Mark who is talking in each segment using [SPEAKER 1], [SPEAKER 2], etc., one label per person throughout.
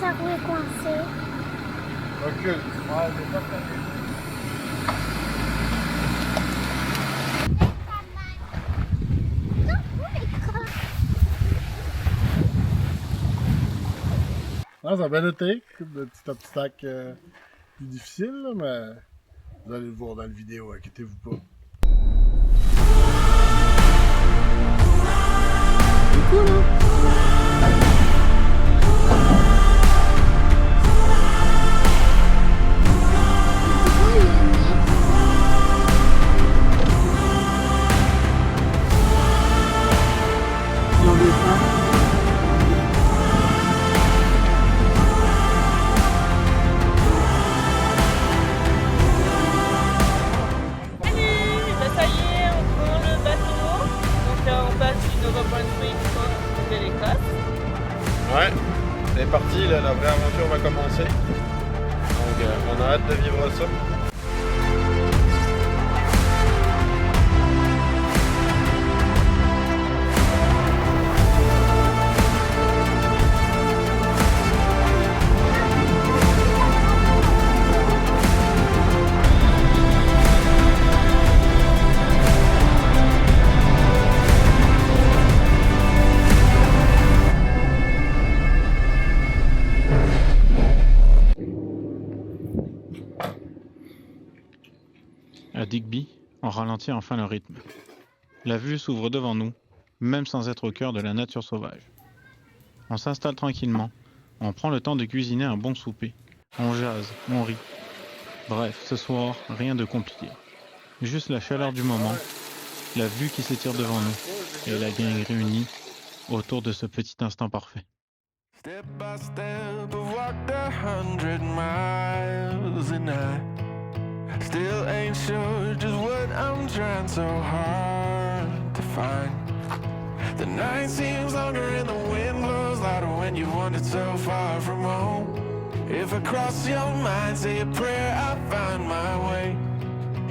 [SPEAKER 1] sa roue est coincée.
[SPEAKER 2] Recule. Ouais, c'est pas facile. Non, ça a bien été. Le petit obstacle plus difficile, là, mais vous allez le voir dans la vidéo, inquiétez-vous pas. C'est cool, hein? Ouais, c'est parti, là, la vraie aventure va commencer. Donc on a hâte de vivre ça.
[SPEAKER 3] À Digby, on ralentit enfin le rythme. La vue s'ouvre devant nous, même sans être au cœur de la nature sauvage. On s'installe tranquillement, on prend le temps de cuisiner un bon souper, on jase, on rit. Bref, ce soir, rien de compliqué. Juste la chaleur du moment, la vue qui s'étire devant nous, et la gang réunie autour de ce petit instant parfait.
[SPEAKER 4] Step by step, I've walked 100 miles and I still ain't sure just what I'm trying so hard to find. The night seems longer and the wind blows louder when you wandered so far from home. If I cross your mind, say a prayer, I'll find my way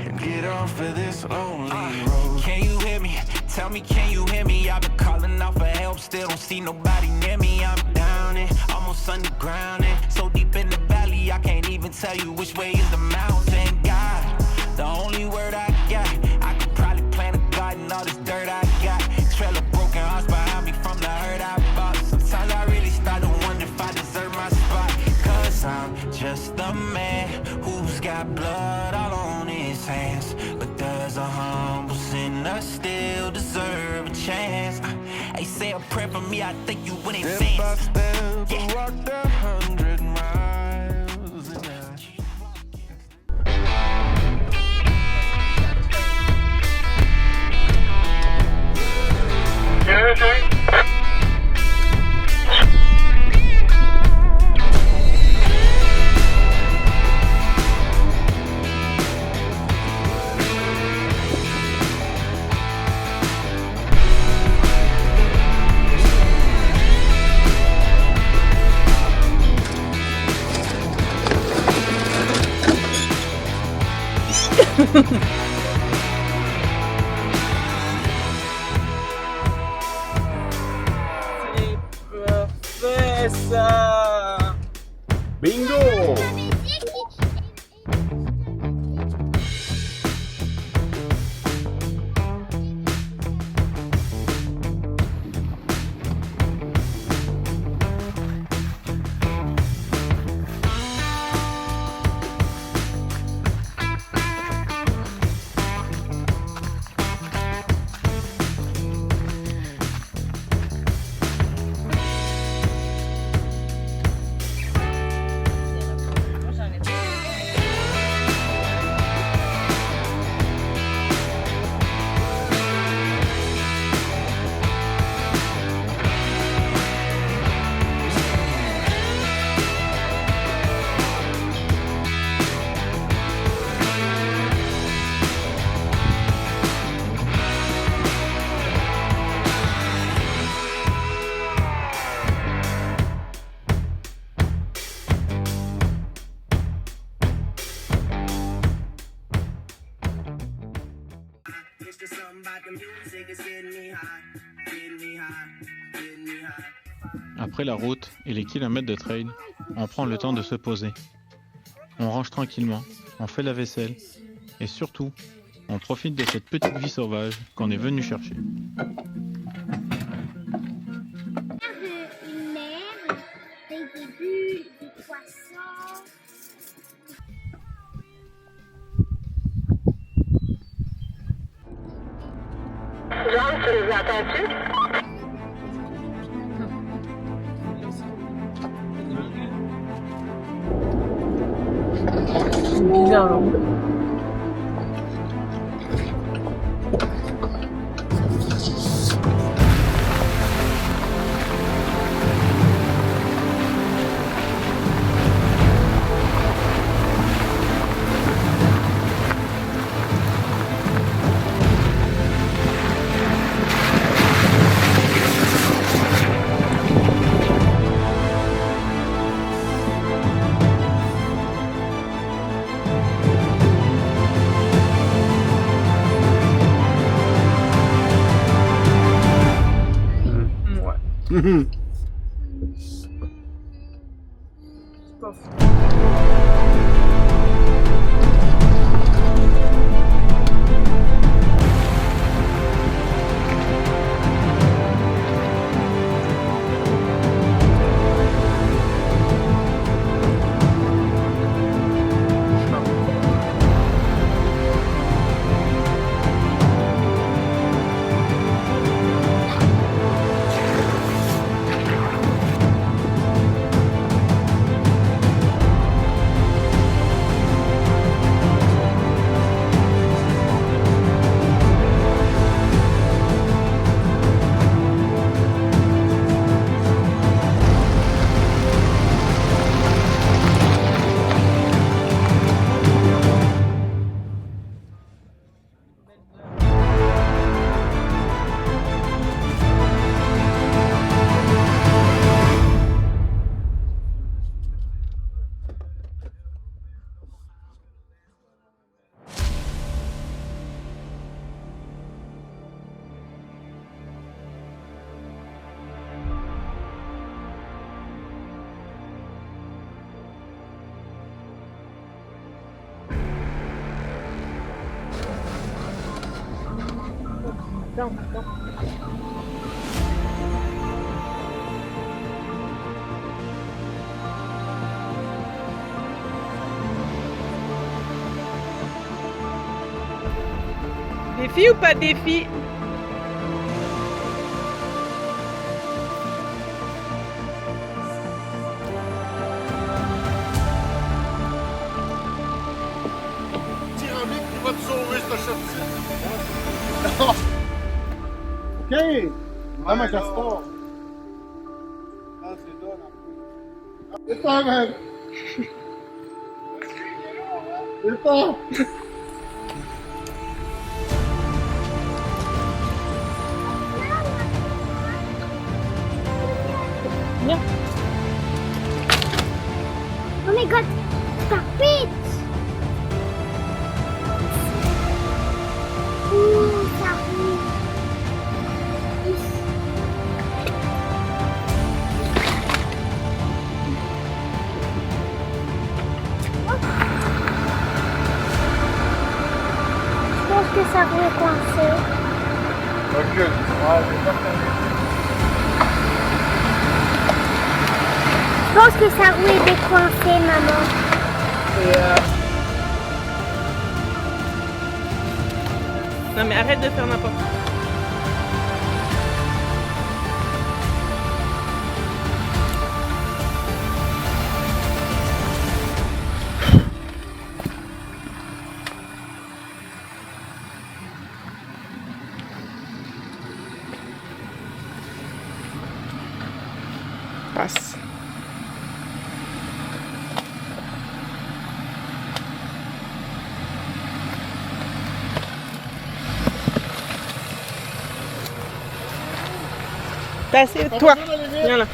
[SPEAKER 4] and get off of this lonely road.
[SPEAKER 5] Can you hear me? Tell me, can you hear me? I've been calling out for help, still don't see nobody near me. I'm down and almost underground and so deep in the valley, I can't even tell you which way is the mountain. God, the only word I got, I could probably plant a garden, all this dirt I got. Trail of broken hearts behind me from the hurt I bought. Sometimes I really start to wonder if I deserve my spot. Cause I'm just a man who's got blood all on his hands. But does a humble sinner still deserve a chance? Hey, say a prayer for me, I think you would advance.
[SPEAKER 4] Step by step, I walked 100 miles and
[SPEAKER 5] C'est parfait ça!
[SPEAKER 2] Bingo!
[SPEAKER 3] Après la route et les kilomètres de trail, on prend le temps de se poser. On range tranquillement, on fait la vaisselle et surtout, on profite de cette petite vie sauvage qu'on est venu chercher.
[SPEAKER 1] Une mer, des bulles, des poissons.
[SPEAKER 6] Jean, tu les entends-tu?
[SPEAKER 7] Bizarre. Ouais. C'est pas fou. Non, non. Défi ou pas défi?
[SPEAKER 2] Tire un mec qui va te sauver, cette chef-ci. Ok! Vraiment un castor. Ah, c'est donne. C'est toi, man! C'est toi!
[SPEAKER 1] Oh my god, stop it! Ouh, ça roule. Je pense que ça roule coincé.
[SPEAKER 2] Ok, ouais, c'est pas terminé.
[SPEAKER 1] Je pense que ça roule est décoincé, maman.
[SPEAKER 7] Non mais arrête de faire n'importe quoi. Passe. Passez, toi. Viens là.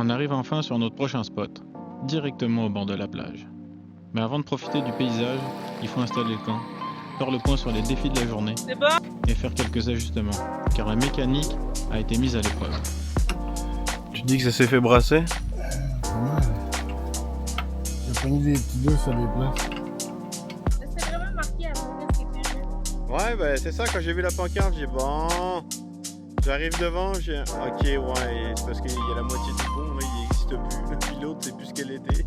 [SPEAKER 3] On arrive enfin sur notre prochain spot, directement au bord de la plage. Mais avant de profiter du paysage, il faut installer le camp, faire le point sur les défis de la journée
[SPEAKER 7] C'est bon?
[SPEAKER 3] et faire quelques ajustements, car la mécanique a été mise à l'épreuve.
[SPEAKER 8] Tu dis que ça s'est fait brasser?
[SPEAKER 2] Pas mal. J'ai pogné des petits deux sur des places.
[SPEAKER 7] C'est vraiment marqué à mon gars,
[SPEAKER 8] Ouais, ben c'est ça, quand j'ai vu la pancarte, j'ai dit bon. J'arrive devant, j'ai ok, ouais, c'est parce qu'il y a la moitié du pont, là, il n'existe plus. Puis l'autre, c'est plus ce qu'elle était.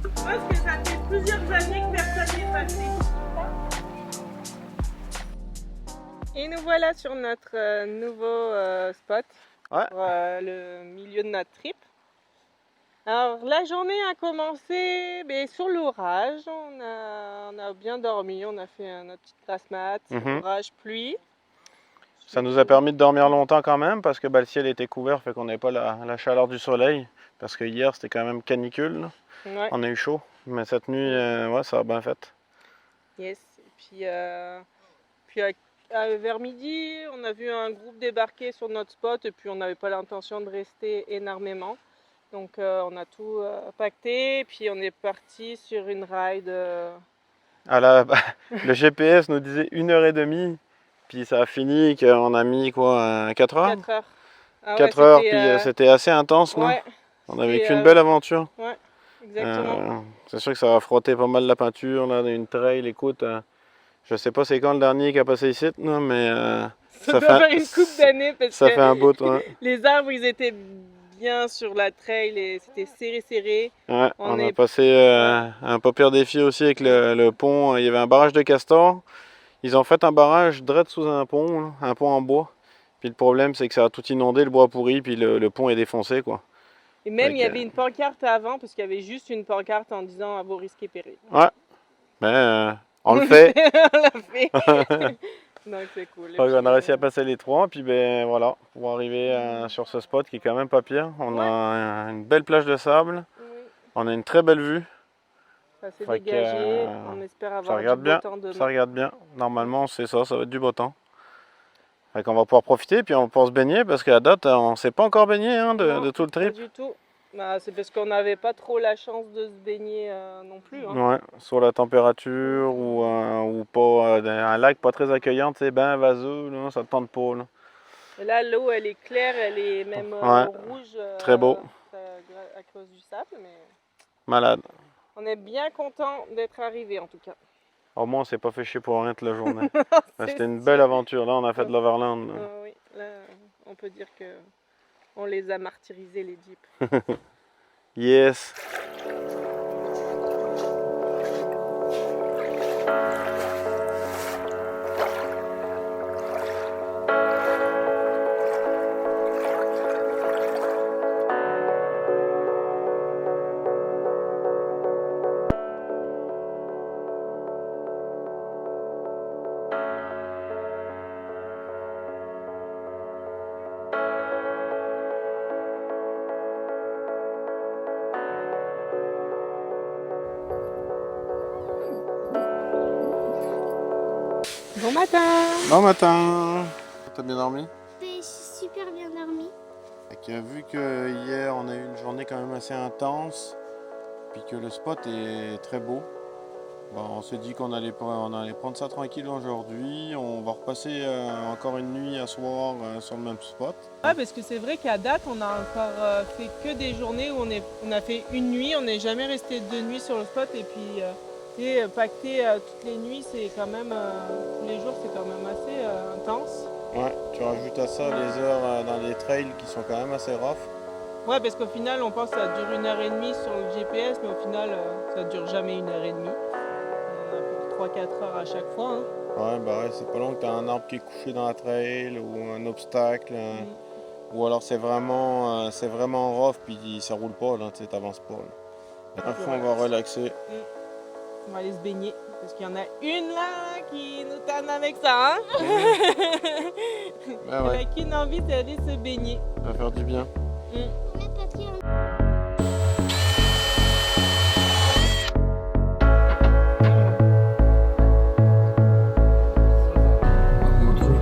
[SPEAKER 7] Je pense que ça fait plusieurs années que personne n'est passé. Et nous voilà sur notre nouveau spot,
[SPEAKER 8] Ouais.
[SPEAKER 7] pour le milieu de notre trip. Alors la journée a commencé sur l'orage, on a bien dormi, on a fait notre petite grasse mat, orage, pluie.
[SPEAKER 8] Ça nous a permis de dormir longtemps quand même, parce que le ciel était couvert, fait qu'on n'avait pas la chaleur du soleil. Parce que hier, c'était quand même canicule, là.
[SPEAKER 7] Ouais.
[SPEAKER 8] On a eu chaud. Mais cette nuit, ouais, ça a bien fait.
[SPEAKER 7] Yes. Et puis vers midi, on a vu un groupe débarquer sur notre spot et puis on n'avait pas l'intention de rester énormément. Donc on a tout pacté et puis on est parti sur une ride.
[SPEAKER 8] Le GPS nous disait 1h30, puis ça a fini qu'on a mis quoi, 4 heures?
[SPEAKER 7] 4 heures. Ah
[SPEAKER 8] 4
[SPEAKER 7] ouais,
[SPEAKER 8] heures,
[SPEAKER 7] c'était,
[SPEAKER 8] puis c'était assez intense, non?
[SPEAKER 7] ouais,
[SPEAKER 8] On a vécu
[SPEAKER 7] c'était,
[SPEAKER 8] une belle aventure.
[SPEAKER 7] ouais, exactement.
[SPEAKER 8] C'est sûr que ça a frotté pas mal la peinture, là, une trail, écoute. Je sais pas c'est quand le dernier qui a passé ici, non, mais
[SPEAKER 7] ça doit faire une couple d'années parce
[SPEAKER 8] ça
[SPEAKER 7] que
[SPEAKER 8] fait un bout, ouais.
[SPEAKER 7] les arbres ils étaient bien sur la trail et c'était serré.
[SPEAKER 8] Ouais,
[SPEAKER 7] On
[SPEAKER 8] on a
[SPEAKER 7] est-
[SPEAKER 8] passé un pas pire défi aussi avec le pont. Il y avait un barrage de castor. Ils ont fait un barrage direct sous un pont, là, un pont en bois. Puis le problème, c'est que ça a tout inondé, le bois pourri, puis le pont est défoncé, quoi.
[SPEAKER 7] Et même il y
[SPEAKER 8] Fait que-
[SPEAKER 7] avait une pancarte avant parce qu'il y avait juste une pancarte en disant à vos risques et périls.
[SPEAKER 8] Ouais, mais on le fait.
[SPEAKER 7] On l'a fait. Donc c'est cool. Et
[SPEAKER 8] Donc, on
[SPEAKER 7] puis,
[SPEAKER 8] a réussi à passer les 3, puis ben voilà, pour arriver sur ce spot qui est quand même pas pire. On a une belle plage de sable,
[SPEAKER 7] oui,
[SPEAKER 8] on a une très belle vue,
[SPEAKER 7] ça s'est
[SPEAKER 8] Fait que,
[SPEAKER 7] dégagé. On espère
[SPEAKER 8] ça
[SPEAKER 7] avoir du
[SPEAKER 8] regarde
[SPEAKER 7] beau
[SPEAKER 8] bien,
[SPEAKER 7] temps demain.
[SPEAKER 8] ça regarde bien. Normalement, c'est ça va être du beau temps. Fait qu'on va pouvoir profiter, puis on va pouvoir se baigner, parce qu'à date, on s'est pas encore baigné hein,
[SPEAKER 7] Non,
[SPEAKER 8] de tout le
[SPEAKER 7] Pas
[SPEAKER 8] trip.
[SPEAKER 7] du tout. C'est parce qu'on n'avait pas trop la chance de se baigner non plus. Hein.
[SPEAKER 8] Ouais, sur la température ou pas, un lac pas très accueillant, tu sais, ben vaseux, là, ça te tente pas. Là.
[SPEAKER 7] Et là, l'eau, elle est claire, elle est même
[SPEAKER 8] Ouais,
[SPEAKER 7] rouge.
[SPEAKER 8] très beau.
[SPEAKER 7] À cause du sable, mais
[SPEAKER 8] Malade.
[SPEAKER 7] on est bien content d'être arrivé en tout cas.
[SPEAKER 8] Au moins, on s'est pas fait chier pour rien toute la journée.
[SPEAKER 7] C'est
[SPEAKER 8] C'était une
[SPEAKER 7] sûr.
[SPEAKER 8] belle aventure. Là, on a fait de l'Overland. Là.
[SPEAKER 7] Oui, là, on peut dire que on les a martyrisés, les jeeps.
[SPEAKER 8] Yes.
[SPEAKER 7] Bon matin.
[SPEAKER 8] Bon matin. T'as bien dormi?
[SPEAKER 1] J'ai super bien dormi.
[SPEAKER 8] Vu que hier on a eu une journée quand même assez intense, puis que le spot est très beau, on s'est dit qu'on allait prendre ça tranquille aujourd'hui. On va repasser encore une nuit à soir sur le même spot.
[SPEAKER 7] Ouais, parce que c'est vrai qu'à date, on a encore fait que des journées où on a fait une nuit, on n'est jamais resté 2 nuits sur le spot et puis pacter toutes les nuits, c'est quand même, tous les jours, c'est quand même assez intense.
[SPEAKER 8] Ouais, tu rajoutes à ça les heures dans les trails qui sont quand même assez rough.
[SPEAKER 7] Ouais, parce qu'au final, on pense que ça dure 1h30 sur le GPS, mais au final, ça dure jamais 1h30. On a 3-4 heures à chaque fois. Hein.
[SPEAKER 8] Ouais, bah ouais, c'est pas long que t'as un arbre qui est couché dans la trail ou un obstacle. Ou alors c'est vraiment rough puis ça roule pas, là, tu sais, t'avances pas. Là. Après, on va relaxer.
[SPEAKER 7] On va aller se baigner, parce qu'il y en a une là qui nous tanne avec ça. Hein.
[SPEAKER 8] Bah
[SPEAKER 7] Elle
[SPEAKER 8] ouais,
[SPEAKER 7] a qu'une envie, c'est d'aller se baigner.
[SPEAKER 8] ça va faire du bien.
[SPEAKER 1] On met papier en
[SPEAKER 2] On va trouver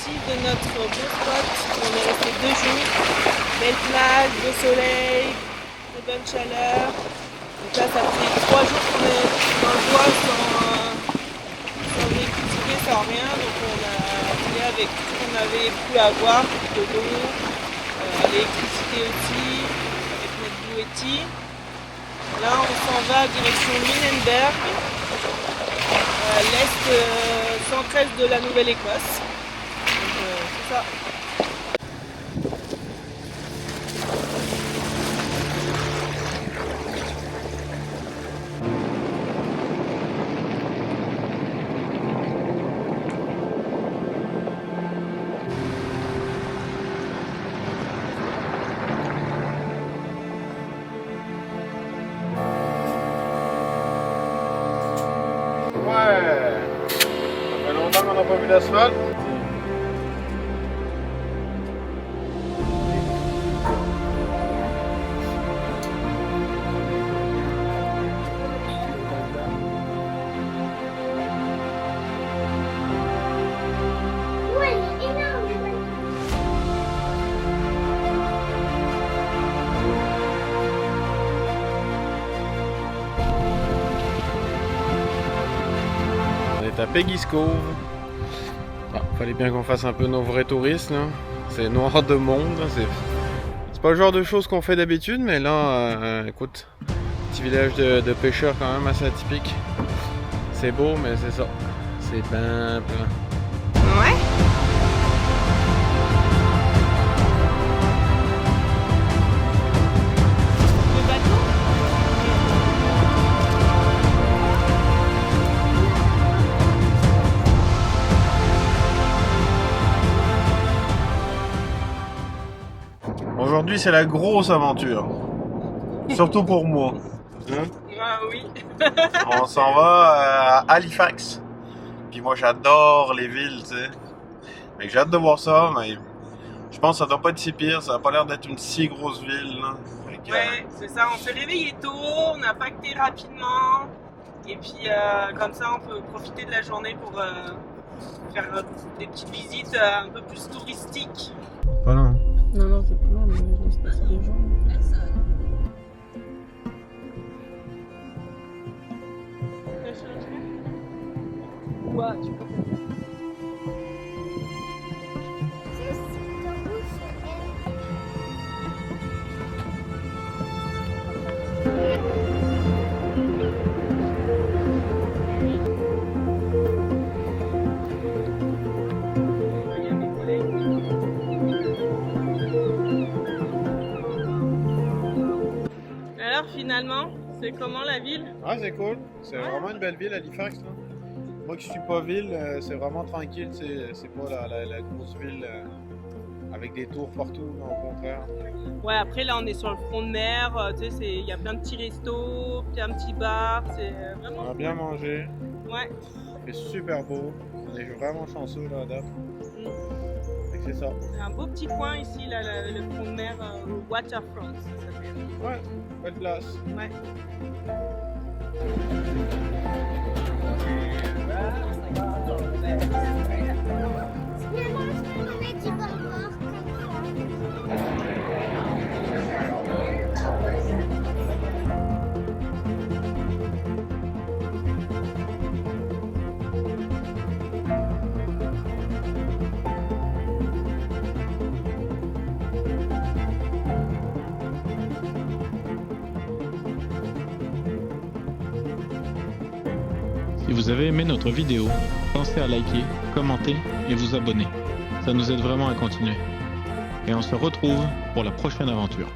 [SPEAKER 7] sorti de notre beau spot. On est resté 2 jours. Belle plage, beau soleil, de bonne chaleur. Donc là, ça fait 3 jours qu'on est dans le bois sans électricité, sans rien. Donc on a fini avec tout ce qu'on avait pu avoir, de l'eau, l'électricité aussi, avec notre bouetti. Là, on s'en va direction Lunenburg, à l'est centre-est de la Nouvelle-Écosse. C'est ça.
[SPEAKER 8] Ouais, ça fait longtemps qu'on n'a pas vu l'asphalte.
[SPEAKER 1] Ouais, il est énorme.
[SPEAKER 8] On est à Peggy's Cove. Bon, fallait bien qu'on fasse un peu nos vrais touristes là. C'est noir de monde. C'est pas le genre de choses qu'on fait d'habitude, mais là, écoute, petit village de pêcheurs quand même assez atypique. C'est beau, mais c'est ça. C'est ben plein.
[SPEAKER 7] Ouais. Le bateau.
[SPEAKER 8] Aujourd'hui, c'est la grosse aventure. Surtout pour moi. Hein?
[SPEAKER 7] Ah oui.
[SPEAKER 8] On s'en va à Halifax. Puis moi, j'adore les villes, tu sais. Mais j'ai hâte de voir ça, mais je pense que ça doit pas être si pire. Ça a pas l'air d'être une si grosse ville, là. Fait que,
[SPEAKER 7] Ouais, c'est ça. On s'est réveillé tôt, on a pacté rapidement. Et puis comme ça, on peut profiter de la journée pour faire des petites visites un peu plus touristiques.
[SPEAKER 8] Pas là.
[SPEAKER 7] Non, non, c'est pas long, mais je laisse passer les gens. Ouais, tu peux. Alors finalement, c'est comment la ville?
[SPEAKER 8] Ah, c'est cool. C'est vraiment une belle ville, Halifax, là. Moi qui suis pas ville, c'est vraiment tranquille. C'est pas la grosse ville avec des tours partout, non, au contraire.
[SPEAKER 7] Ouais, après là on est sur le front de mer, tu sais, il y a plein de petits restos, plein de petits bars, c'est vraiment.
[SPEAKER 8] On a bien mangé.
[SPEAKER 7] Ouais.
[SPEAKER 8] C'est super beau. On est vraiment chanceux là à date. Fait que c'est ça.
[SPEAKER 7] C'est un beau petit coin ici, là, le front de mer, Waterfront, ça s'appelle.
[SPEAKER 8] Ouais, belle place.
[SPEAKER 7] Ouais.
[SPEAKER 3] Si vous avez aimé notre vidéo, pensez à liker, commenter et vous abonner. Ça nous aide vraiment à continuer. Et on se retrouve pour la prochaine aventure.